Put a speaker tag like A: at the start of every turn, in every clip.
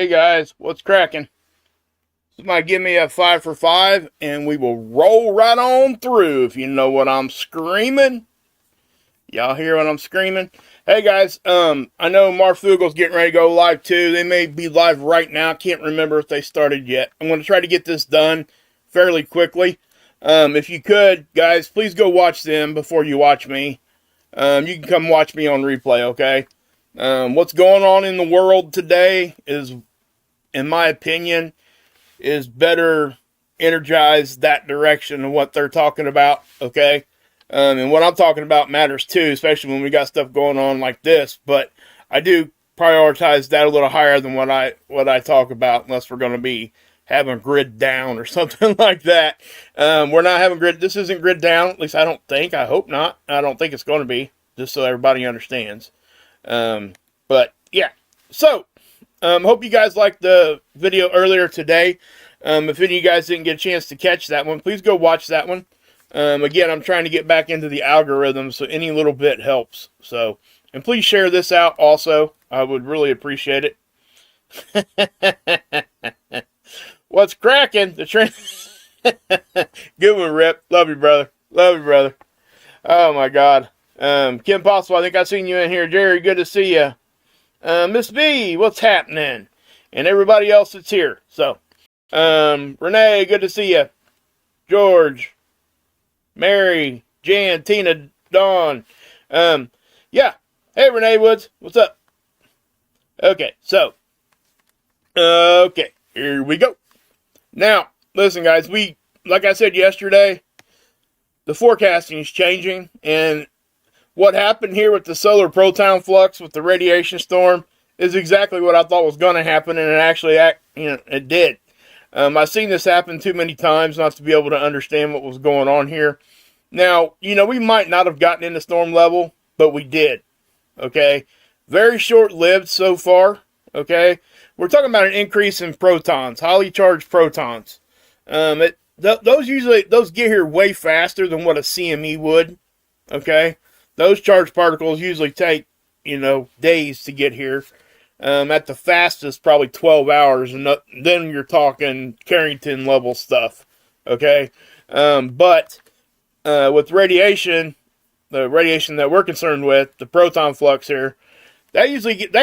A: Hey guys, what's cracking? Somebody give me a 5 for 5 and we will roll right on through, if you know what I'm screaming. Y'all hear what I'm screaming? Hey guys, I know Marfugel's getting ready to go live too. They may be live right now. I can't remember if they started yet. I'm going to try to get this done fairly quickly. If you could, guys, please go watch them before you watch me. You can come watch me on replay, okay? What's going on in the world today is, in my opinion, is better energized that direction of what they're talking about, okay? And what I'm talking about matters too, especially when we got stuff going on like this. But I do prioritize that a little higher than what I talk about, unless we're going to be having grid down or something like that. We're not having grid. This isn't grid down. At least I don't think. I hope not. I don't think it's going to be. Just so everybody understands. But yeah. So hope you guys liked the video earlier today. If any of you guys didn't get a chance to catch that one, please go watch that one. Again, I'm trying to get back into the algorithm, so any little bit helps. So, and please share this out also. I would really appreciate it. What's cracking? The trend. Good one, Rip. Love you, brother. Love you, brother. Oh my God. Kim Possible, I think I've seen you in here. Jerry, good to see you. Miss B, what's happening? And everybody else that's here. So, Renee, good to see you. George, Mary, Jan, Tina, Dawn. Yeah. Hey, Renee Woods, what's up? Okay, so, okay, here we go. Now, listen, guys, like I said yesterday, the forecasting is changing, and what happened here with the solar proton flux with the radiation storm is exactly what I thought was going to happen, and it actually, it did. I've seen this happen too many times not to be able to understand what was going on here. Now, we might not have gotten into storm level, but we did. Okay? Very short-lived so far. Okay? We're talking about an increase in protons, highly charged protons. Those get here way faster than what a CME would. Okay? Those charged particles usually take, days to get here. At the fastest, probably 12 hours, and then you're talking Carrington level stuff. Okay? But with radiation, the radiation that we're concerned with, the proton flux here, that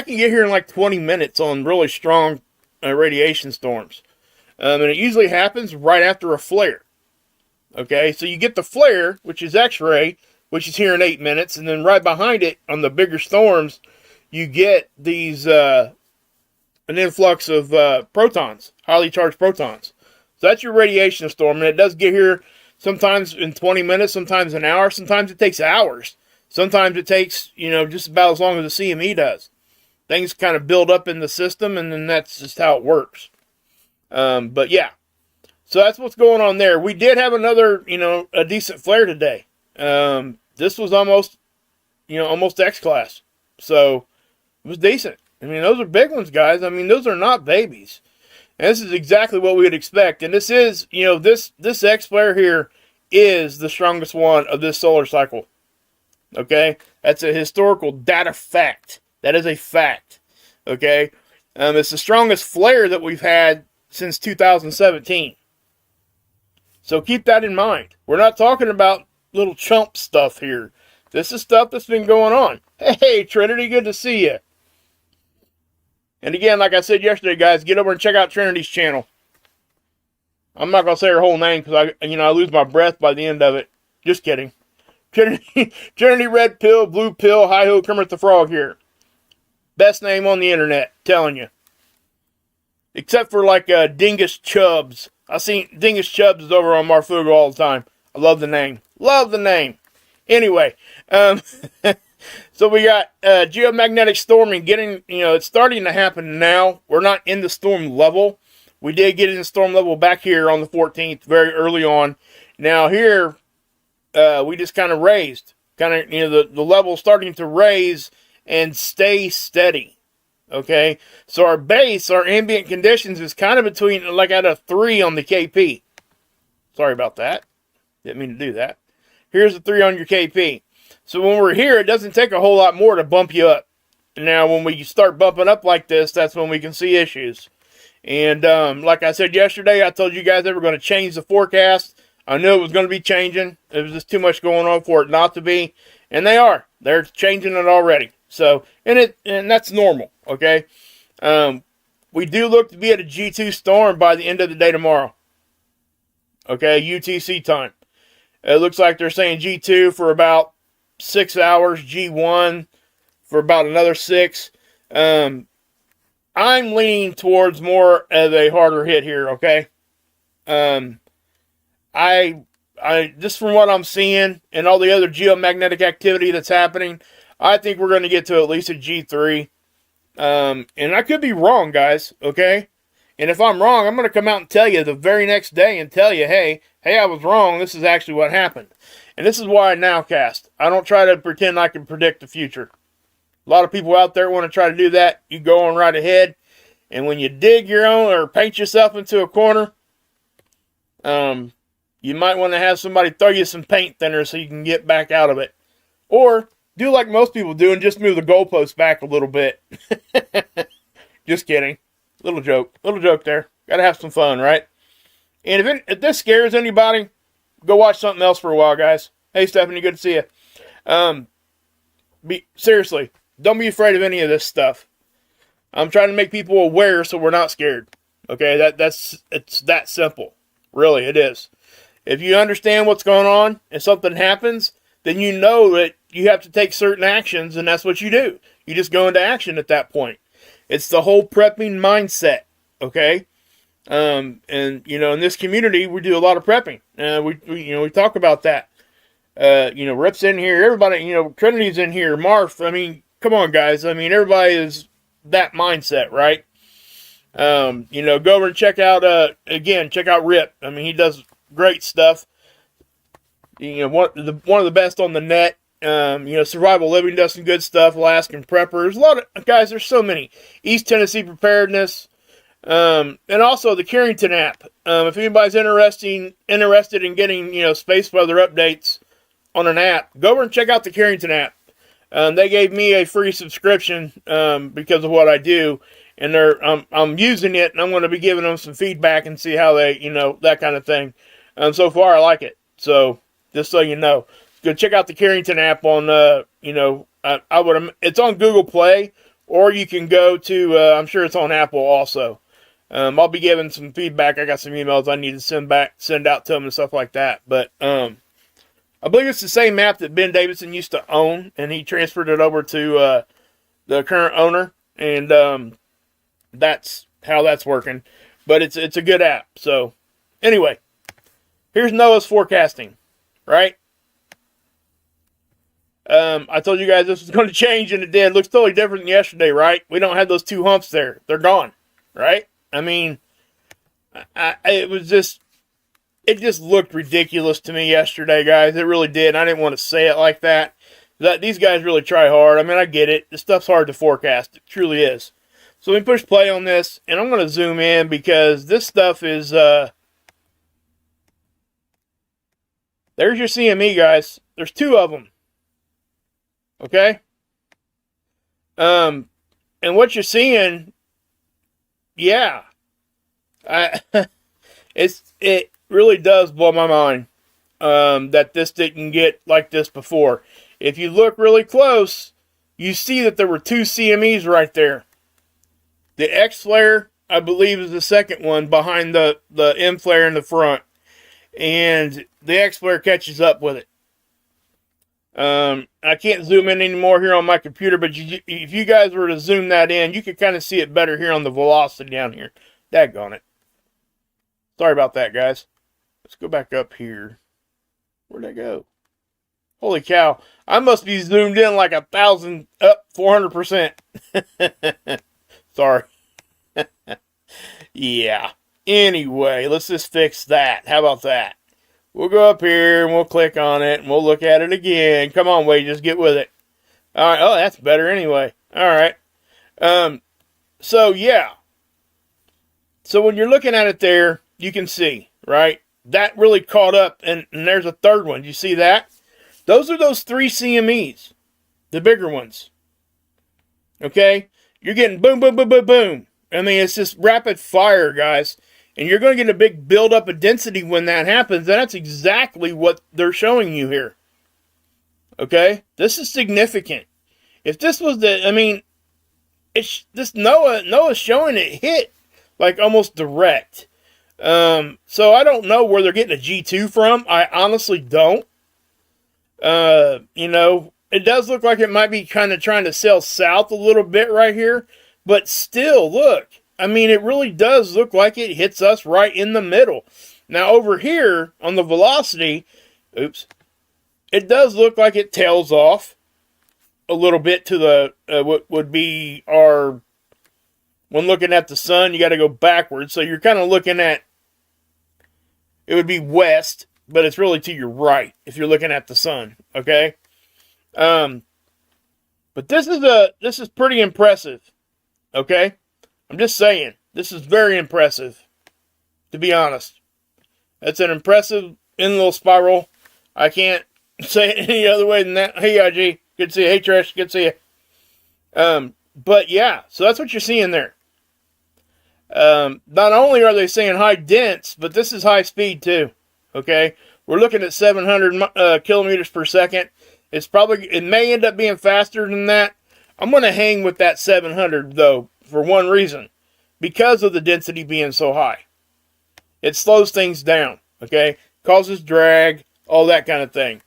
A: can get here in like 20 minutes on really strong radiation storms. And it usually happens right after a flare. Okay? So you get the flare, which is X-ray, which is here in 8 minutes, and then right behind it, on the bigger storms, you get these, an influx of protons, highly charged protons. So that's your radiation storm, and it does get here sometimes in 20 minutes, sometimes an hour, sometimes it takes hours. Sometimes it takes, just about as long as the CME does. Things kind of build up in the system, and then that's just how it works. But yeah, so that's what's going on there. We did have another, a decent flare today. This was almost X-class. So it was decent. I mean, those are big ones, guys. I mean, those are not babies. And this is exactly what we would expect. And this is, this X flare here is the strongest one of this solar cycle. Okay? That's a historical data fact. That is a fact. Okay? It's the strongest flare that we've had since 2017. So keep that in mind. We're not talking about little chump stuff here. This is stuff that's been going on. Hey, Trinity, good to see you. And again, like I said yesterday, guys, get over and check out Trinity's channel. I'm not going to say her whole name because I lose my breath by the end of it. Just kidding. Trinity Red Pill, Blue Pill, Hi-Ho Kermit the Frog here. Best name on the internet, telling you. Except for like Dingus Chubbs. I seen Dingus Chubbs is over on Marfugo all the time. I love the name. Love the name. Anyway, so we got geomagnetic storming getting, it's starting to happen now. We're not in the storm level. We did get in the storm level back here on the 14th, very early on. Now here, we just kind of raised. The level starting to raise and stay steady. Okay? So our base, our ambient conditions is kind of between, like at a 3 on the KP. Sorry about that. Didn't mean to do that. Here's a 3 on your KP. So when we're here, it doesn't take a whole lot more to bump you up. Now, when we start bumping up like this, that's when we can see issues. And like I said yesterday, I told you guys they were going to change the forecast. I knew it was going to be changing. There was just too much going on for it not to be. And they are. They're changing it already. So, and that's normal, okay? We do look to be at a G2 storm by the end of the day tomorrow. Okay, UTC time. It looks like they're saying G2 for about 6 hours, G1 for about another 6. I'm leaning towards more of a harder hit here, okay? I just from what I'm seeing and all the other geomagnetic activity that's happening, I think we're going to get to at least a G3. And I could be wrong, guys, okay? And if I'm wrong, I'm going to come out and tell you the very next day and tell you, hey, I was wrong. This is actually what happened. And this is why I nowcast. I don't try to pretend I can predict the future. A lot of people out there want to try to do that. You go on right ahead. And when you dig your own or paint yourself into a corner, you might want to have somebody throw you some paint thinner so you can get back out of it. Or do like most people do and just move the goalpost back a little bit. Just kidding. Little joke there. Gotta have some fun, right? And if this scares anybody, go watch something else for a while, guys. Hey, Stephanie, good to see you. Seriously, don't be afraid of any of this stuff. I'm trying to make people aware so we're not scared. Okay, it's that simple. Really, it is. If you understand what's going on and something happens, then you know that you have to take certain actions, and that's what you do. You just go into action at that point. It's the whole prepping mindset, okay? And in this community, we do a lot of prepping. We talk about that. Rip's in here. Everybody, Trinity's in here. Marf. I mean, come on, guys. I mean, everybody is that mindset, right? Go over and check out Rip. I mean, he does great stuff. One of the best on the net. Survival Living does some good stuff. Alaskan Preppers. A lot of guys, there's so many. East Tennessee Preparedness. And also the Carrington app. If anybody's interested in getting, space weather updates on an app, go over and check out the Carrington app. They gave me a free subscription, because of what I do. And I'm using it, and I'm going to be giving them some feedback and see how they, that kind of thing. So far I like it. So, just so you know. Go check out the Carrington app on, it's on Google Play, or you can go to, I'm sure it's on Apple also. I'll be giving some feedback. I got some emails I need to send out to them and stuff like that. But, I believe it's the same app that Ben Davidson used to own, and he transferred it over to, the current owner, and, that's how that's working. But it's a good app. So, anyway, here's NOAA's forecasting, right? I told you guys this was going to change, and it did. It looks totally different than yesterday, right? We don't have those 2 humps there. They're gone, right? I mean, it just looked ridiculous to me yesterday, guys. It really did. I didn't want to say it like that. These guys really try hard. I mean, I get it. This stuff's hard to forecast. It truly is. So let me push play on this, and I'm going to zoom in because this stuff is, there's your CME, guys. There's 2 of them. Okay? And what you're seeing, yeah. It really does blow my mind, that this didn't get like this before. If you look really close, you see that there were 2 CMEs right there. The X flare, I believe, is the second one behind the M flare in the front. And the X flare catches up with it. I can't zoom in anymore here on my computer, but if you guys were to zoom that in, you could kind of see it better here on the velocity down here. Daggone it. Sorry about that, guys. Let's go back up here. Where'd I go? Holy cow. I must be zoomed in like 400%. Sorry. Yeah. Anyway, let's just fix that. How about that? We'll go up here and we'll click on it and we'll look at it again. Come on, Wade, just get with it. All right. Oh, that's better anyway. All right. So yeah. So when you're looking at it there, you can see, right? That really caught up, and there's a third one. You see that? Those are those 3 CMEs, the bigger ones. Okay? You're getting boom, boom, boom, boom, boom. I mean, it's just rapid fire, guys. And you're going to get a big buildup of density when that happens. And that's exactly what they're showing you here. Okay? This is significant. If this was the, I mean, it's this Noah's showing it hit like almost direct. So I don't know where they're getting a G2 from. I honestly don't. You know, it does look like it might be kind of trying to sail south a little bit right here. But still, look. I mean, it really does look like it hits us right in the middle. Now, over here on the velocity, it does look like it tails off a little bit to the, what would be our, when looking at the sun, you got to go backwards. So you're kind of looking at, it would be west, but it's really to your right if you're looking at the sun, okay? But this is pretty impressive, okay? I'm just saying, this is very impressive, to be honest. That's an impressive in-little spiral. I can't say it any other way than that. Hey, IG, good to see you. Hey, Trish, good to see you. But yeah, so that's what you're seeing there. Not only are they saying high dense, but this is high speed too. Okay, we're looking at 700 kilometers per second. It may end up being faster than that. I'm going to hang with that 700 though, for one reason, because of the density being so high. It slows things down. Okay, causes drag, all that kind of thing.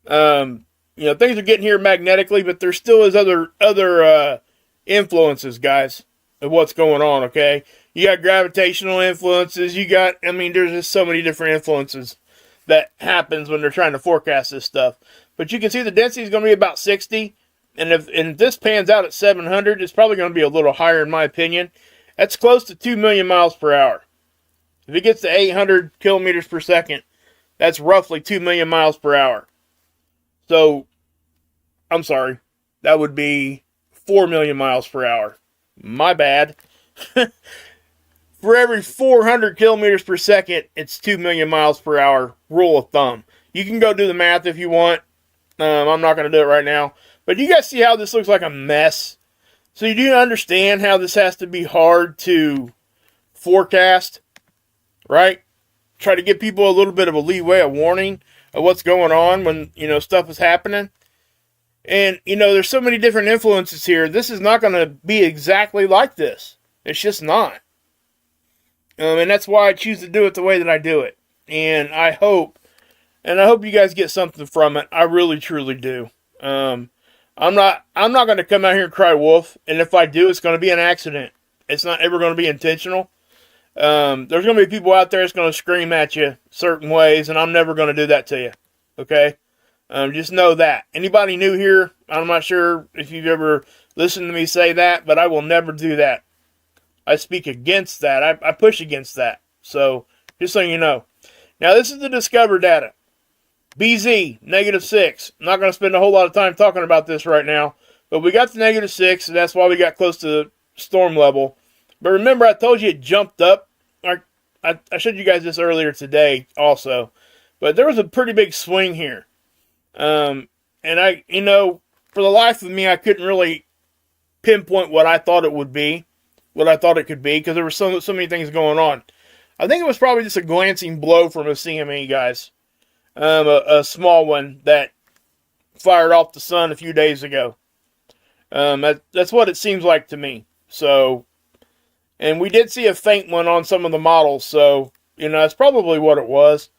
A: You know, things are getting here magnetically, but there still is other influences, guys, of what's going on, okay? You got gravitational influences. You got, I mean, there's just so many different influences that happens when they're trying to forecast this stuff. But you can see the density is going to be about 60. And if this pans out at 700, it's probably going to be a little higher in my opinion. That's close to 2 million miles per hour. If it gets to 800 kilometers per second, that's roughly 2 million miles per hour. So, I'm sorry, that would be 4 million miles per hour. My bad. For every 400 kilometers per second, it's 2 million miles per hour, rule of thumb. You can go do the math if you want. I'm not going to do it right now. But you guys see how this looks like a mess? So you do understand how this has to be hard to forecast, right? Try to give people a little bit of a leeway, a warning of what's going on when, you know, stuff is happening. And, you know, there's so many different influences here. This is not going to be exactly like this. It's just not. And that's why I choose to do it the way that I do it. And I hope you guys get something from it. I really, truly do. I'm not going to come out here and cry wolf. And if I do, it's going to be an accident. It's not ever going to be intentional. There's going to be people out there that's going to scream at you certain ways, and I'm never going to do that to you. Okay? Just know that. Anybody new here, I'm not sure if you've ever listened to me say that, but I will never do that. I speak against that. I push against that. So, just so you know. Now, this is the Discover data. BZ, -6. I'm not going to spend a whole lot of time talking about this right now, but we got to -6, and that's why we got close to storm level. But remember, I told you it jumped up. I showed you guys this earlier today also. But there was a pretty big swing here. And I, you know, for the life of me, I couldn't really pinpoint what I thought it would be, what I thought it could be, because there were so many things going on. I think it was probably just a glancing blow from a CME, guys. A small one that fired off the sun a few days ago. That's what it seems like to me. So, and we did see a faint one on some of the models, so, you know, that's probably what it was.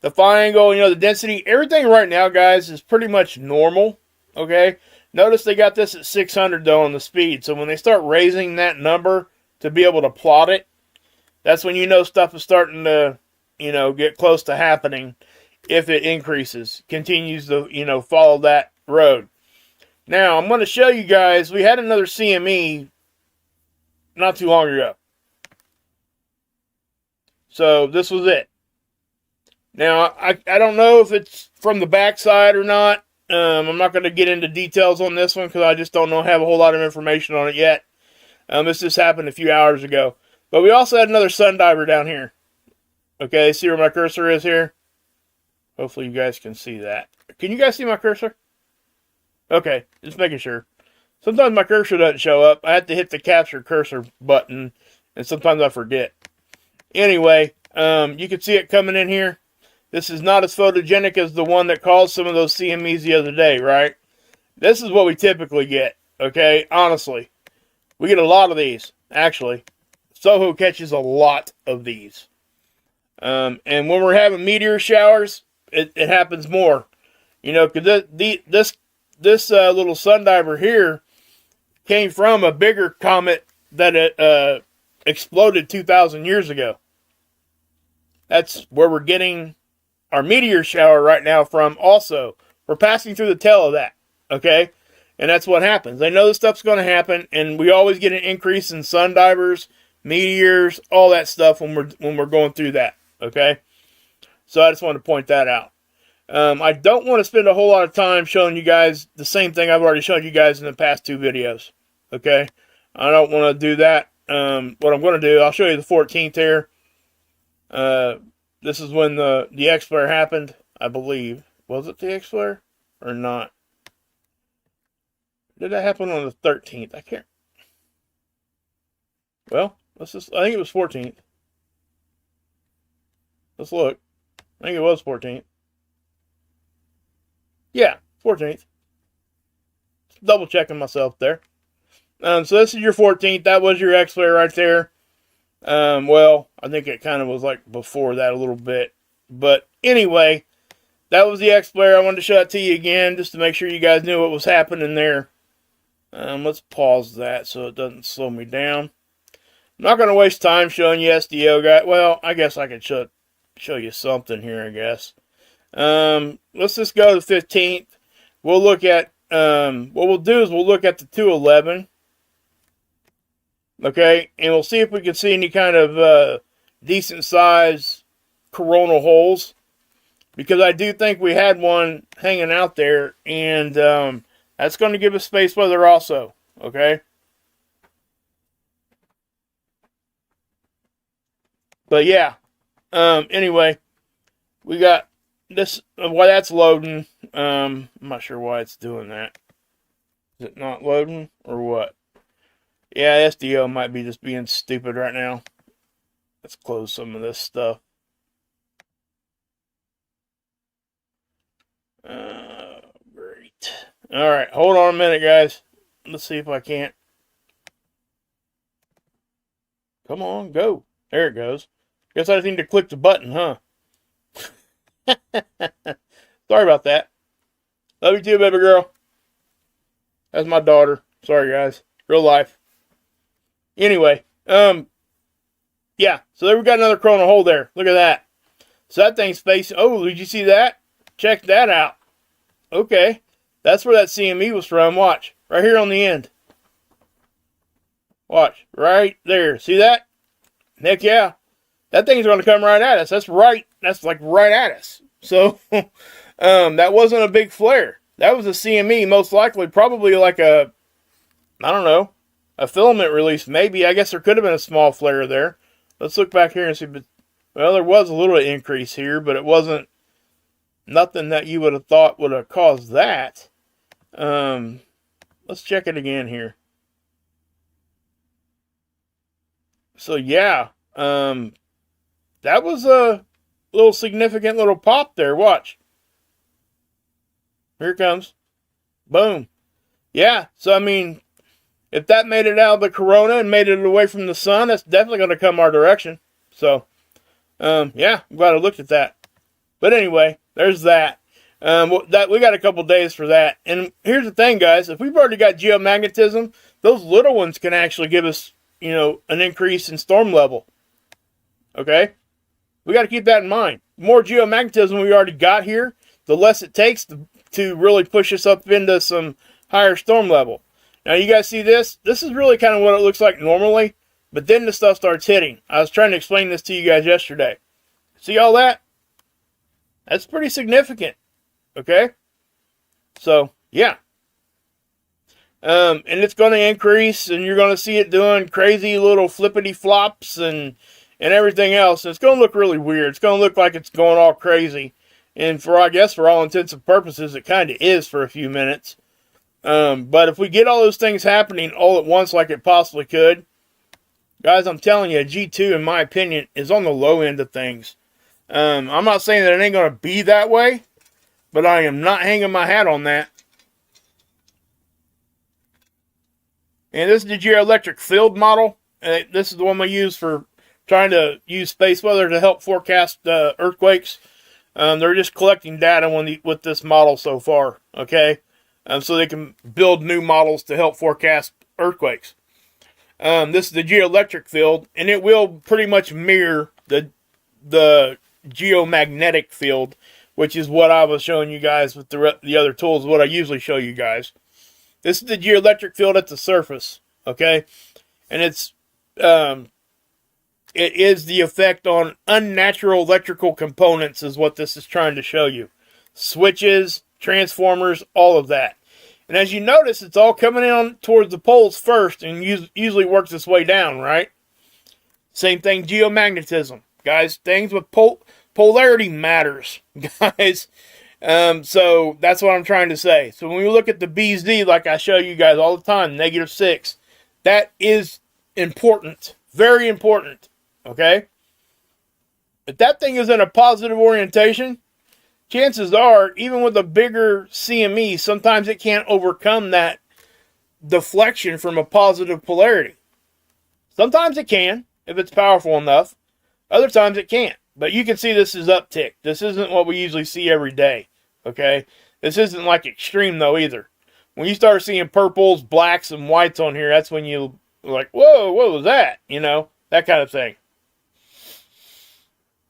A: The phi angle, you know, the density, everything right now, guys, is pretty much normal, okay? Notice they got this at 600, though, on the speed. So when they start raising that number to be able to plot it, that's when you know stuff is starting to, you know, get close to happening if it increases, continues to, you know, follow that road. Now, I'm going to show you guys, we had another CME not too long ago. So this was it. Now, I don't know if it's from the backside or not. I'm not going to get into details on this one because I just don't have a whole lot of information on it yet. This just happened a few hours ago. But we also had another sundiver down here. Okay, see where my cursor is here? Hopefully you guys can see that. Can you guys see my cursor? Okay, just making sure. Sometimes my cursor doesn't show up. I have to hit the capture cursor button, and sometimes I forget. Anyway, you can see it coming in here. This is not as photogenic as the one that caused some of those CMEs the other day, right? This is what we typically get, okay? Honestly. We get a lot of these, actually. Soho catches a lot of these. And when we're having meteor showers, it happens more. You know, because this little sundiver here came from a bigger comet that exploded 2,000 years ago. That's where we're getting our meteor shower right now from also. We're passing through the tail of that, okay? And that's what happens. They know this stuff's going to happen, and we always get an increase in sundivers, meteors, all that stuff when we're going through that, okay? So I just wanted to point that out. I don't want to spend a whole lot of time showing you guys the same thing I've already shown you guys in the past 2 videos, okay? I don't want to do that. What I'm going to do, I'll show you the 14th here. This is when the X-flare happened, I believe. Was it the X-flare or not? Did that happen on the 13th? I can't. Well, I think it was 14th. Let's look. I think it was 14th. Yeah, 14th. Double checking myself there. So this is your 14th. That was your X-flare right there. Well, I think it kind of was like before that a little bit. But anyway, that was the X-flare. I wanted to show it to you again just to make sure you guys knew what was happening there. Let's pause that so it doesn't slow me down. I'm not going to waste time showing you SDO, guys. Well, I guess I could show you something here, I guess. Let's just go to the 15th. We'll look at, what we'll do is we'll look at the 211. Okay, and we'll see if we can see any kind of decent size coronal holes. Because I do think we had one hanging out there, and that's going to give us space weather also. Okay? But yeah, anyway, we got this, while that's loading, I'm not sure why it's doing that. Is it not loading, or what? Yeah, SDO might be just being stupid right now. Let's close some of this stuff. Great. Alright, hold on a minute, guys. Let's see if I can't. Come on, go. There it goes. Guess I just need to click the button, huh? Sorry about that. Love you too, baby girl. That's my daughter. Sorry, guys. Real life. Anyway, yeah. So there we got another coronal hole there. Look at that. So that thing's facing. Oh, did you see that? Check that out. Okay. That's where that CME was from. Watch. Right here on the end. Watch. Right there. See that? Heck yeah. That thing's going to come right at us. That's right. That's like right at us. So, that wasn't a big flare. That was a CME, most likely. Probably like a, I don't know, a filament release. Maybe. I guess there could have been a small flare there. Let's look back here and see. Well, there was a little increase here, but it wasn't nothing that you would have thought would have caused that. Let's check it again here. So, yeah. That was a little significant little pop there. Watch. Here it comes. Boom. Yeah, so I mean, if that made it out of the corona and made it away from the sun, that's definitely going to come our direction. So, yeah, I'm glad I looked at that. But anyway, there's that. We got a couple days for that. And here's the thing, guys. If we've already got geomagnetism, those little ones can actually give us, you know, an increase in storm level. Okay? We got to keep that in mind. The more geomagnetism we already got here, the less it takes to really push us up into some higher storm level. Now, you guys see this? This is really kind of what it looks like normally, but then the stuff starts hitting. I was trying to explain this to you guys yesterday. See all that? That's pretty significant. Okay? So, yeah. And it's going to increase, and you're going to see it doing crazy little flippity flops and everything else. And it's going to look really weird. It's going to look like it's going all crazy. And I guess for all intents and purposes, it kind of is for a few minutes. But if we get all those things happening all at once like it possibly could, guys, I'm telling you, G2, in my opinion, is on the low end of things. I'm not saying that it ain't going to be that way, but I am not hanging my hat on that. And this is the Geoelectric field model. This is the one we use for trying to use space weather to help forecast earthquakes. They're just collecting data with this model so far, okay? So they can build new models to help forecast earthquakes. This is the geoelectric field, and it will pretty much mirror the geomagnetic field, which is what I was showing you guys with the other tools, what I usually show you guys. This is the geoelectric field at the surface, okay? And it is the effect on unnatural electrical components is what this is trying to show you. Switches, transformers, all of that. And as you notice, it's all coming in towards the poles first and usually works its way down, right? Same thing, geomagnetism. Guys, things with polarity matters, guys. So that's what I'm trying to say. So when we look at the BZ, like I show you guys all the time, -6, that is important. Very important. Okay? If that thing is in a positive orientation, chances are, even with a bigger CME, sometimes it can't overcome that deflection from a positive polarity. Sometimes it can, if it's powerful enough. Other times it can't. But you can see this is uptick. This isn't what we usually see every day. Okay? This isn't like extreme, though, either. When you start seeing purples, blacks, and whites on here, that's when you're like, whoa, what was that? You know, that kind of thing.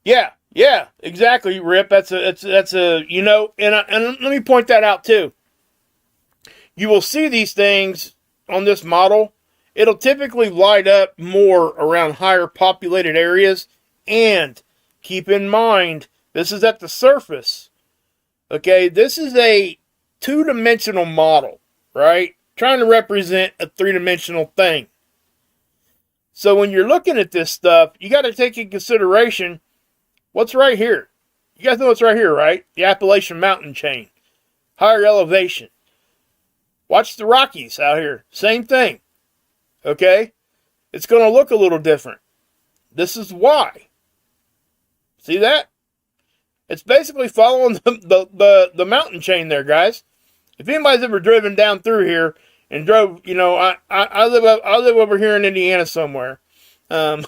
A: Yeah, exactly, Rip. That's a you know, and let me point that out too. You will see these things on this model. It'll typically light up more around higher populated areas, and keep in mind, this is at the surface. Okay, this is a two-dimensional model, right? Trying to represent a three-dimensional thing. So when you're looking at this stuff, you got to take in consideration what's right here. You guys know what's right here, right? The Appalachian Mountain Chain. Higher elevation. Watch the Rockies out here. Same thing. Okay? It's going to look a little different. This is why. See that? It's basically following the mountain chain there, guys. If anybody's ever driven down through here and drove, you know, I live over here in Indiana somewhere. So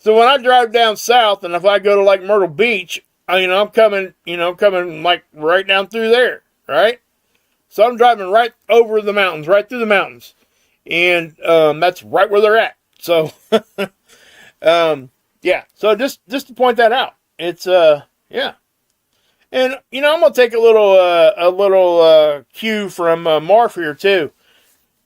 A: when I drive down south, and if I go to like Myrtle Beach, I'm coming like right down through there, right? So I'm driving right over the mountains, right through the mountains, and that's right where they're at. So, yeah. So just to point that out, it's yeah. And I'm gonna take a little cue from Marv here too.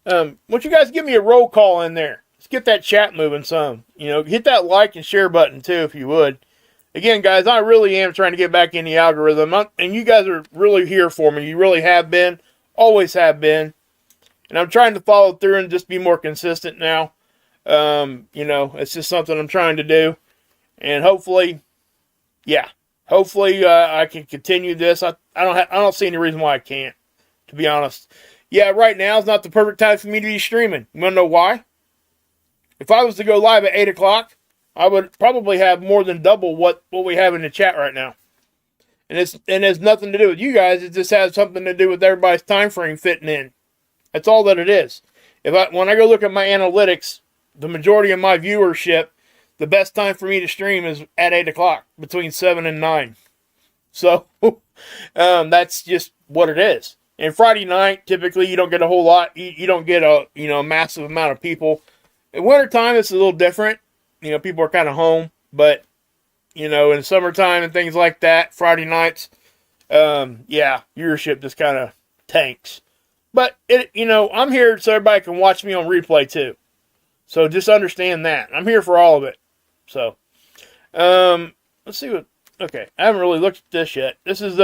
A: Won't you guys give me a roll call in there? Let's get that chat moving some. Hit that like and share button too if you would. Again, guys, I really am trying to get back in the algorithm, and you guys are really here for me. You really have been, always have been, and I'm trying to follow through and just be more consistent now. It's just something I'm trying to do, and hopefully, I can continue this. I don't see any reason why I can't, to be honest. Yeah, right now is not the perfect time for me to be streaming. You want to know why? If I was to go live at 8 o'clock, I would probably have more than double what we have in the chat right now. And it's nothing to do with you guys. It just has something to do with everybody's time frame fitting in. That's all that it is. When I go look at my analytics, the majority of my viewership, the best time for me to stream is at 8 o'clock, between 7 and 9. So, that's just what it is. And Friday night, typically, you don't get a whole lot. You don't get a massive amount of people. In wintertime, it's a little different. People are kind of home. But, in the summertime and things like that, Friday nights, viewership just kind of tanks. But, I'm here so everybody can watch me on replay, too. So, just understand that. I'm here for all of it. So, let's see okay, I haven't really looked at this yet. This is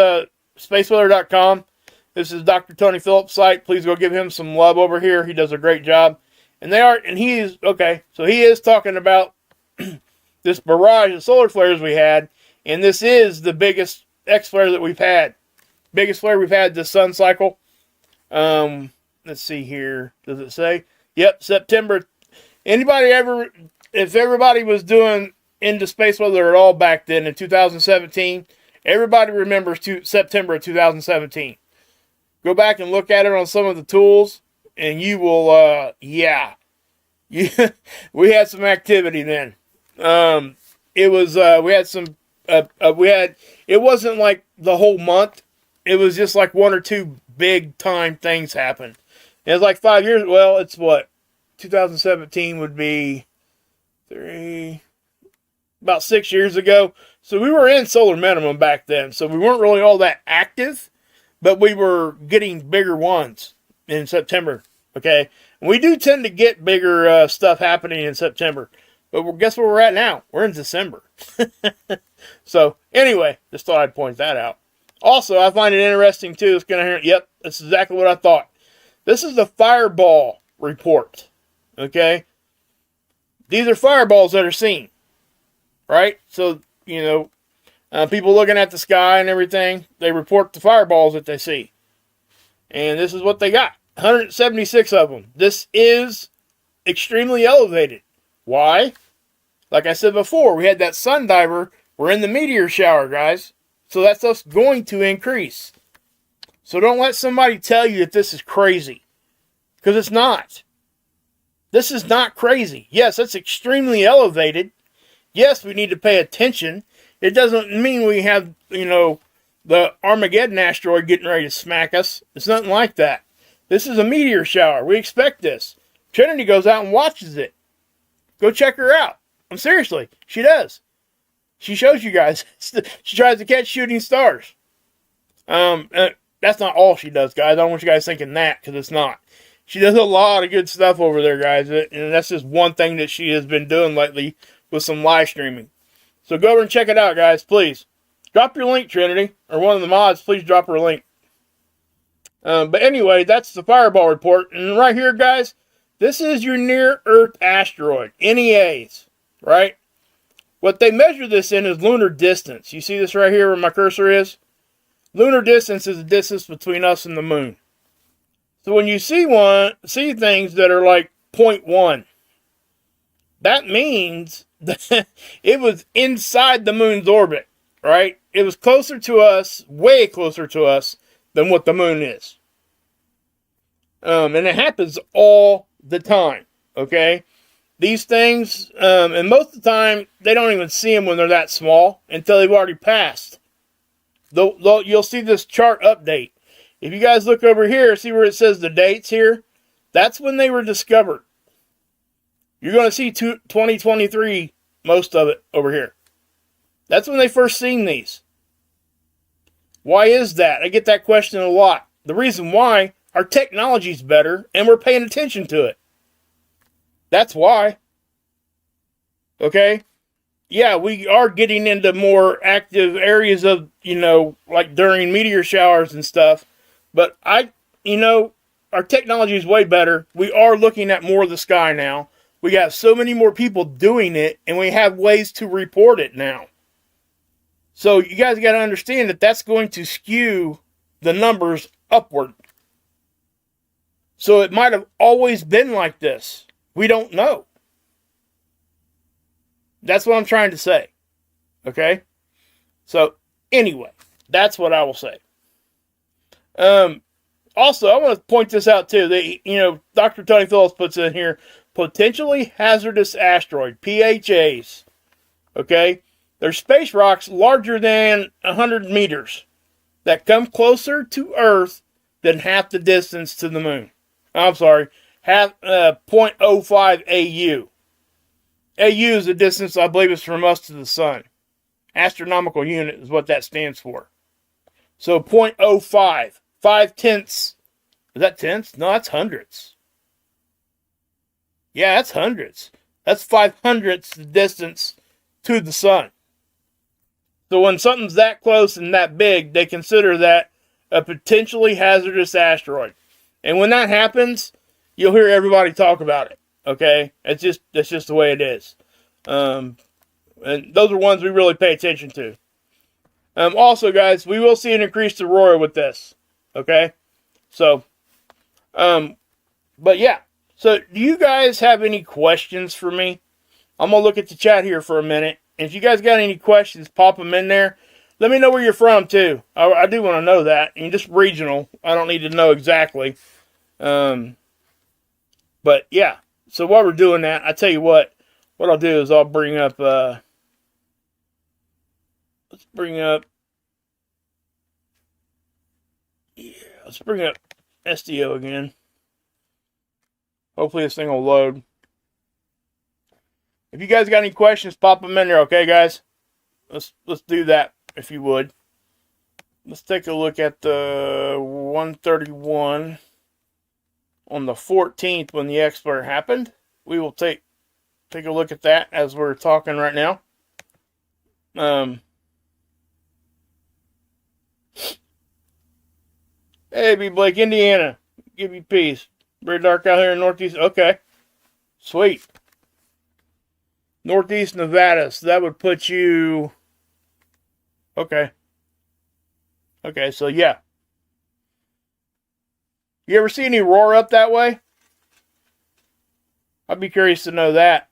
A: spaceweather.com. This is Dr. Tony Phillips' site. Please go give him some love over here. He does a great job. And he is talking about this barrage of solar flares we had, and this is the biggest X flare that we've had. Biggest flare we've had this sun cycle. Let's see here. Does it say? Yep, September. Anybody ever, if everybody was doing into space weather at all back then in 2017, everybody remembers September of 2017. Go back and look at it on some of the tools, and you will, yeah. We had some activity then. It was, we had some, it wasn't like the whole month. It was just like one or two big time things happened. And it's like 5 years, well, it's what? 2017 would be about 6 years ago. So we were in solar minimum back then. So we weren't really all that active, but we were getting bigger ones in September. Okay. And we do tend to get bigger stuff happening in September. But guess where we're at now? We're in December. So anyway, just thought I'd point that out. Also, I find it interesting too. It's going to hear, yep, that's exactly what I thought. This is the fireball report. Okay. These are fireballs that are seen. Right? So, you know, people looking at the sky and everything, they report the fireballs that they see. And this is what they got. 176 of them. This is extremely elevated. Why? Like I said before, we had that sun diver. We're in the meteor shower, guys. So that's us going to increase. So don't let somebody tell you that this is crazy. Because it's not. This is not crazy. Yes, it's extremely elevated. Yes, we need to pay attention. It doesn't mean we have, you know, the Armageddon asteroid getting ready to smack us. It's nothing like that. This is a meteor shower. We expect this. Trinity goes out and watches it. Go check her out. Seriously, she does. She shows you guys. She tries to catch shooting stars. That's not all she does, guys. I don't want you guys thinking that, because it's not. She does a lot of good stuff over there, guys. And that's just one thing that she has been doing lately with some live streaming. So go over and check it out, guys, please. Drop your link, Trinity. Or one of the mods, please drop her link. But anyway, that's the fireball report. And right here, guys, this is your near-Earth asteroid, NEAs, right? What they measure this in is lunar distance. You see this right here where my cursor is? Lunar distance is the distance between us and the moon. So when you see things that are like 0.1, that means that it was inside the moon's orbit, right? It was closer to us, way closer to us, than what the moon is. And it happens all the time, okay? These things, and most of the time, they don't even see them when they're that small until they've already passed. You'll see this chart update. If you guys look over here, see where it says the dates here? That's when they were discovered. You're going to see 2023, most of it over here. That's when they first seen these. Why is that? I get that question a lot. The reason why, our technology's better and we're paying attention to it. That's why. Okay? Yeah, we are getting into more active areas of, you know, like during meteor showers and stuff. But our technology is way better. We are looking at more of the sky now. We got so many more people doing it, and we have ways to report it now. So you guys got to understand that that's going to skew the numbers upward. So it might have always been like this. We don't know. That's what I'm trying to say. Okay? So, anyway, that's what I will say. Also, I want to point this out too. That, Dr. Tony Phillips puts in here, potentially hazardous asteroid, PHAs. Okay? They're space rocks larger than 100 meters that come closer to Earth than half the distance to the moon. I'm sorry, 0.05 AU. AU is the distance, I believe, is from us to the sun. Astronomical unit is what that stands for. So 0.05, 5/10. Is that tenths? No, that's hundredths. Yeah, that's hundreds. That's 5/100ths the distance to the sun. So when something's that close and that big, they consider that a potentially hazardous asteroid. And when that happens, you'll hear everybody talk about it. Okay? That's just the way it is. And those are ones we really pay attention to. Also, guys, we will see an increased Aurora with this. Okay? So, But yeah. So, do you guys have any questions for me? I'm going to look at the chat here for a minute. And if you guys got any questions, pop them in there. Let me know where you're from, too. I do want to know that. And just regional. I don't need to know exactly. But, yeah. So, while we're doing that, I tell you what I'll do is I'll bring up, let's bring up SDO again. Hopefully this thing will load. If you guys got any questions, pop them in there, okay, guys? Let's do that, if you would. Let's take a look at the 131 on the 14th when the expert happened. We will take a look at that as we're talking right now. Hey, B. Blake, Indiana. Give you peace. Very dark out here in Northeast. Okay. Sweet. Northeast Nevada. So that would put you... Okay. Okay, so yeah. You ever see any Aurora up that way? I'd be curious to know that.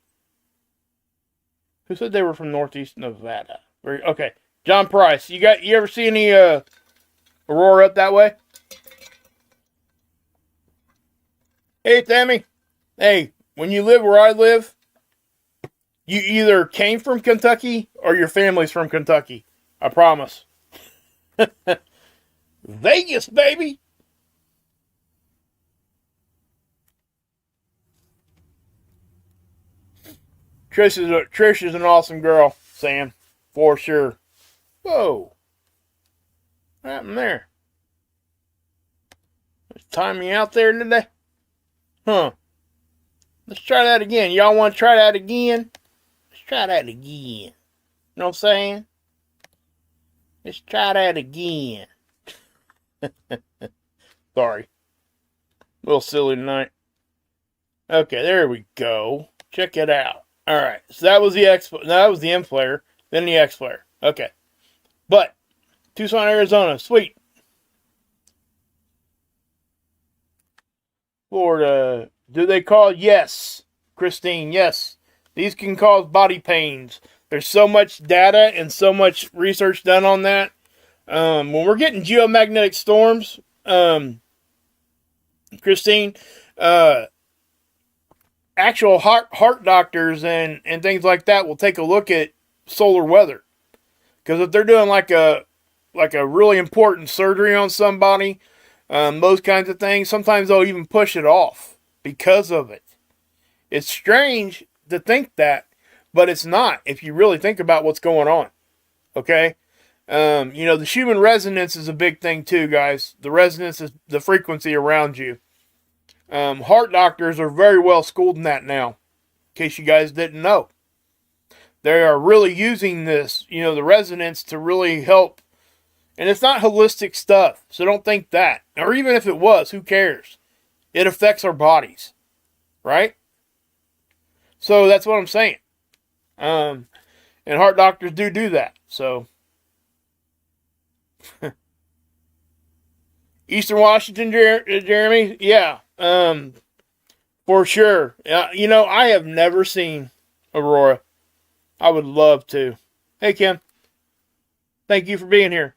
A: Who said they were from Northeast Nevada? Okay. John Price. You ever see any Aurora up that way? Hey, Tammy. Hey, when you live where I live, you either came from Kentucky or your family's from Kentucky. I promise. Vegas, baby. Trish is an awesome girl, Sam. For sure. Whoa. What happened there? Time me out there today? Huh. Let's try that again. Y'all want to try that again? Let's try that again. You know what I'm saying? Let's try that again. Sorry. A little silly tonight. Okay, there we go. Check it out. Alright, so that was the that was the M flare, then the X flare. Okay. But, Tucson, Arizona, sweet. Florida, do they call? Yes. Christine, yes. These can cause body pains. There's so much data and so much research done on that. When we're getting geomagnetic storms, Christine, actual heart doctors and things like that will take a look at solar weather. Because if they're doing like a really important surgery on somebody, those kinds of things, sometimes they'll even push it off because of it. It's strange to think that, but it's not if you really think about what's going on. Okay? The Schumann resonance is a big thing too, guys. The resonance is the frequency around you. Heart doctors are very well schooled in that now, in case you guys didn't know. They are really using this, the resonance to really help. And it's not holistic stuff, so don't think that. Or even if it was, who cares? It affects our bodies, right? So that's what I'm saying. And heart doctors do that, so... Eastern Washington, Jeremy? Yeah, for sure. I have never seen Aurora. I would love to. Hey, Kim. Thank you for being here.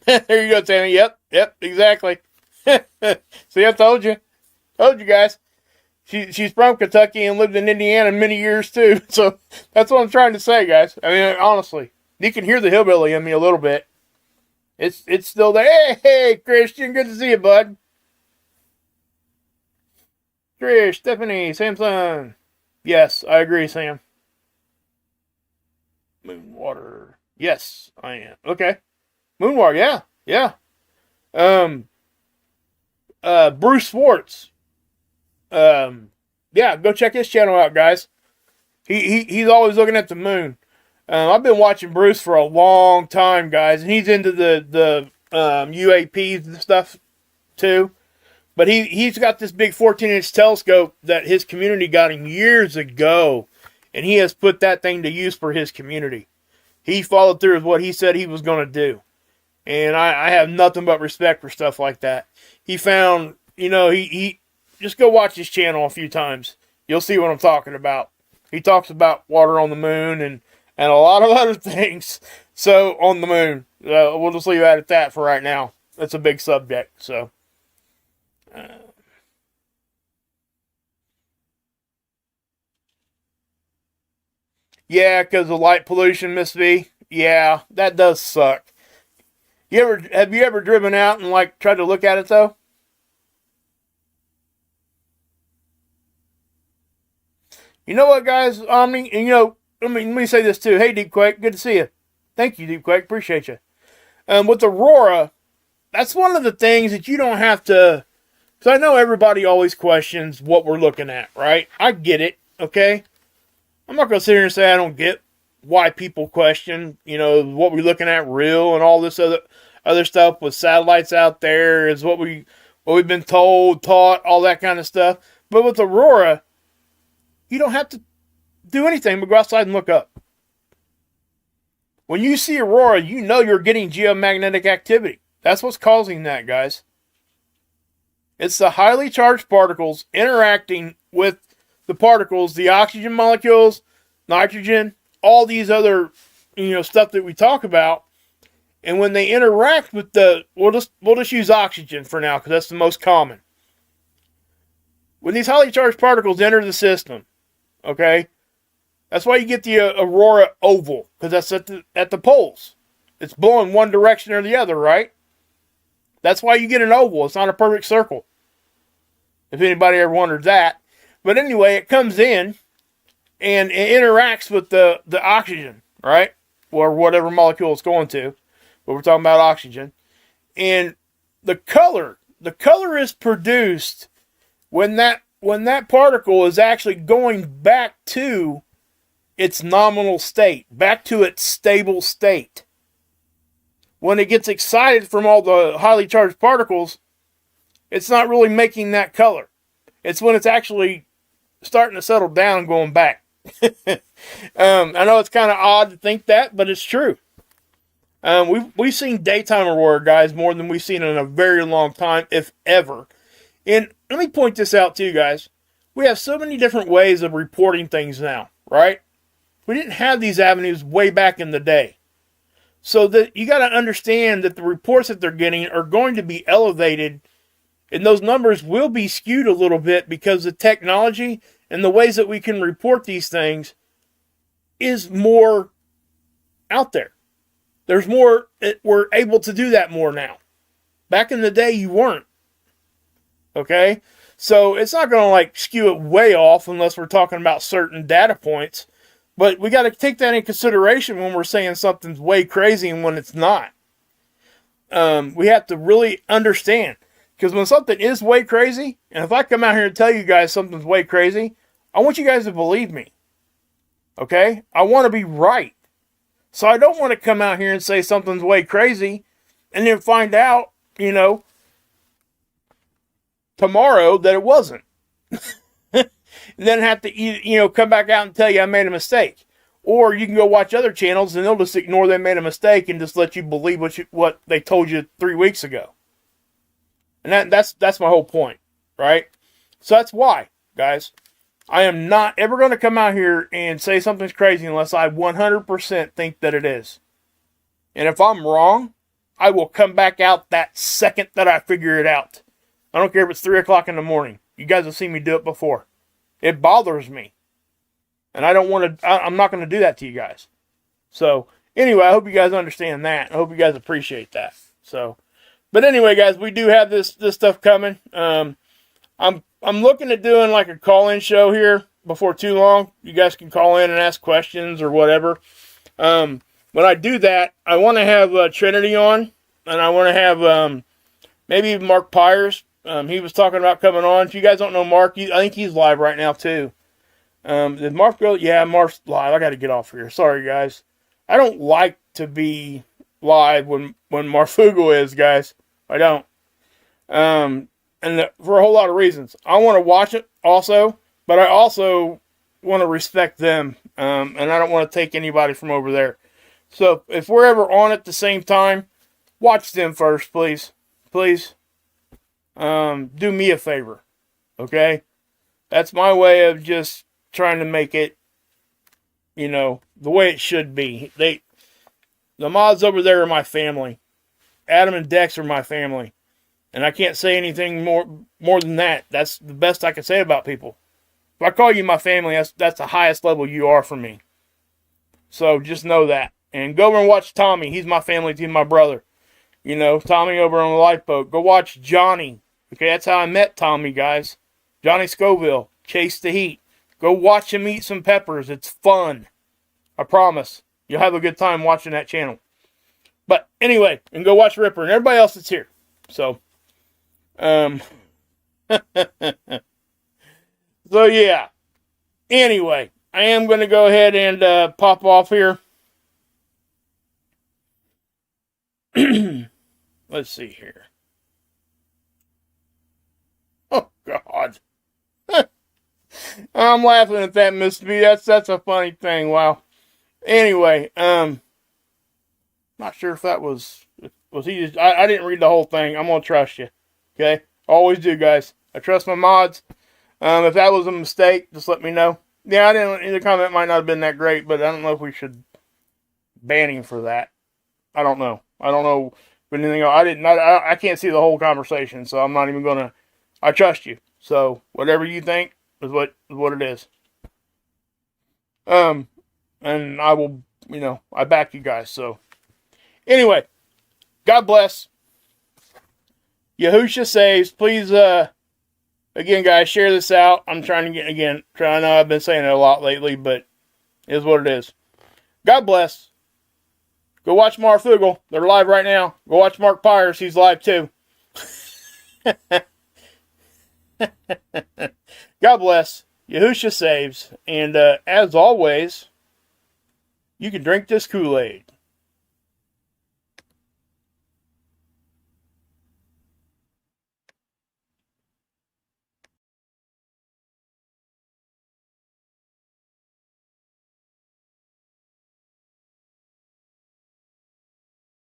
A: There you go, Tammy. Yep, exactly. See, I told you. Told you guys. She's from Kentucky and lived in Indiana many years, too. So, that's what I'm trying to say, guys. I mean, honestly. You can hear the hillbilly in me a little bit. It's still there. Hey, Christian. Good to see you, bud. Trish, Stephanie, Samson. Yes, I agree, Sam. Moonwater. Yes, I am. Okay. Moonwater, yeah. Bruce Swartz. Yeah, go check his channel out, guys. He's always looking at the moon. I've been watching Bruce for a long time, guys, and he's into the UAPs and stuff too. But he's got this big 14-inch telescope that his community got him years ago, and he has put that thing to use for his community. He followed through with what he said he was going to do. And I have nothing but respect for stuff like that. He found, he just go watch his channel a few times. You'll see what I'm talking about. He talks about water on the moon and a lot of other things. So, on the moon. We'll just leave it at that for right now. That's a big subject. So, yeah, because of light pollution, Miss V. Yeah, that does suck. Have you ever driven out and like tried to look at it though? You know what, guys? Omni, and let me say this too. Hey, Deep Quake, good to see you. Thank you, Deep Quake. Appreciate you. With Aurora, that's one of the things that you don't have to. Because I know everybody always questions what we're looking at, right? I get it, okay? I'm not going to sit here and say I don't get why people question, what we're looking at real and all this other stuff with satellites out there is what we've been told, taught, all that kind of stuff. But with Aurora, you don't have to do anything but go outside and look up. When you see Aurora, you know you're getting geomagnetic activity. That's what's causing that, guys. It's the highly charged particles interacting with the particles, the oxygen molecules, nitrogen, all these other, stuff that we talk about. And when they interact with we'll just use oxygen for now because that's the most common. When these highly charged particles enter the system, okay, that's why you get the Aurora oval because that's at the poles. It's blowing one direction or the other, right? That's why you get an oval. It's not a perfect circle. If anybody ever wondered that. But anyway, it comes in and it interacts with the oxygen, right? Or whatever molecule it's going to. But we're talking about oxygen. And the color is produced when that particle is actually going back to its nominal state, back to its stable state. When it gets excited from all the highly charged particles, it's not really making that color. It's when it's actually starting to settle down and going back. I know it's kind of odd to think that, but it's true. We've seen daytime aurora, guys, more than we've seen in a very long time, if ever. And let me point this out to you guys. We have so many different ways of reporting things now, right? We didn't have these avenues way back in the day. So that you got to understand that the reports that they're getting are going to be elevated, and those numbers will be skewed a little bit because the technology and the ways that we can report these things is more out there. There's more, we're able to do that more now. Back in the day, you weren't. Okay? So it's not going to skew it way off unless we're talking about certain data points. But we got to take that in consideration when we're saying something's way crazy and when it's not. We have to really understand. Because when something is way crazy, and if I come out here and tell you guys something's way crazy, I want you guys to believe me. Okay? I want to be right. So I don't want to come out here and say something's way crazy and then find out, tomorrow that it wasn't. And then have to, come back out and tell you I made a mistake. Or you can go watch other channels and they'll just ignore they made a mistake and just let you believe what they told you 3 weeks ago. And that's my whole point, right? So that's why, guys, I am not ever going to come out here and say something's crazy unless I 100% think that it is. And if I'm wrong, I will come back out that second that I figure it out. I don't care if it's 3 o'clock in the morning. You guys have seen me do it before. It bothers me. And I'm not going to do that to you guys. So, anyway, I hope you guys understand that. I hope you guys appreciate that. So, but anyway, guys, we do have this stuff coming. I'm looking at doing a call-in show here before too long. You guys can call in and ask questions or whatever. When I do that, I want to have Trinity on. And I want to have maybe even Mark Pyers. He was talking about coming on. If you guys don't know Mark, I think he's live right now too. Did Mark go? Yeah, Mark's live. I got to get off here. Sorry, guys. I don't like to be live when Marfugo is, guys. I don't. And for a whole lot of reasons. I want to watch it also, but I also want to respect them. And I don't want to take anybody from over there. So if we're ever on at the same time, watch them first, please. Please. Do me a favor. Okay? That's my way of just trying to make it, you know, the way it should be. The mods over there are my family. Adam and Dex are my family. And I can't say anything more than that. That's the best I can say about people. If I call you my family, that's the highest level you are for me. So just know that. And go over and watch Tommy. He's my family. He's my brother. You know, Tommy over on the lifeboat. Go watch Johnny. Okay, that's how I met Tommy, guys. Johnny Scoville. Chase the Heat. Go watch him eat some peppers. It's fun. I promise. You'll have a good time watching that channel. But anyway, and go watch Ripper and everybody else that's here. So, so yeah. Anyway, I am going to go ahead and pop off here. Let's see here. Oh, God. I'm laughing at that, Miss B. That's a funny thing. Wow. Anyway, not sure if that was he just, I didn't read the whole thing. I'm going to trust you. Okay? Always do, guys. I trust my mods. If that was a mistake, just let me know. Yeah, the comment might not have been that great, but I don't know if we should ban him for that. I don't know. I don't know if anything else. I can't see the whole conversation, so I'm not even going to. I trust you. So whatever you think is what it is. And I will, I back you guys. So anyway, God bless. Yahusha saves. Please, again, guys, share this out. I'm trying to I know I've been saying it a lot lately, but it is what it is. God bless. Go watch Marfugel. They're live right now. Go watch Mark Pyers. He's live too. God bless. Yahusha saves. And as always, you can drink this Kool-Aid.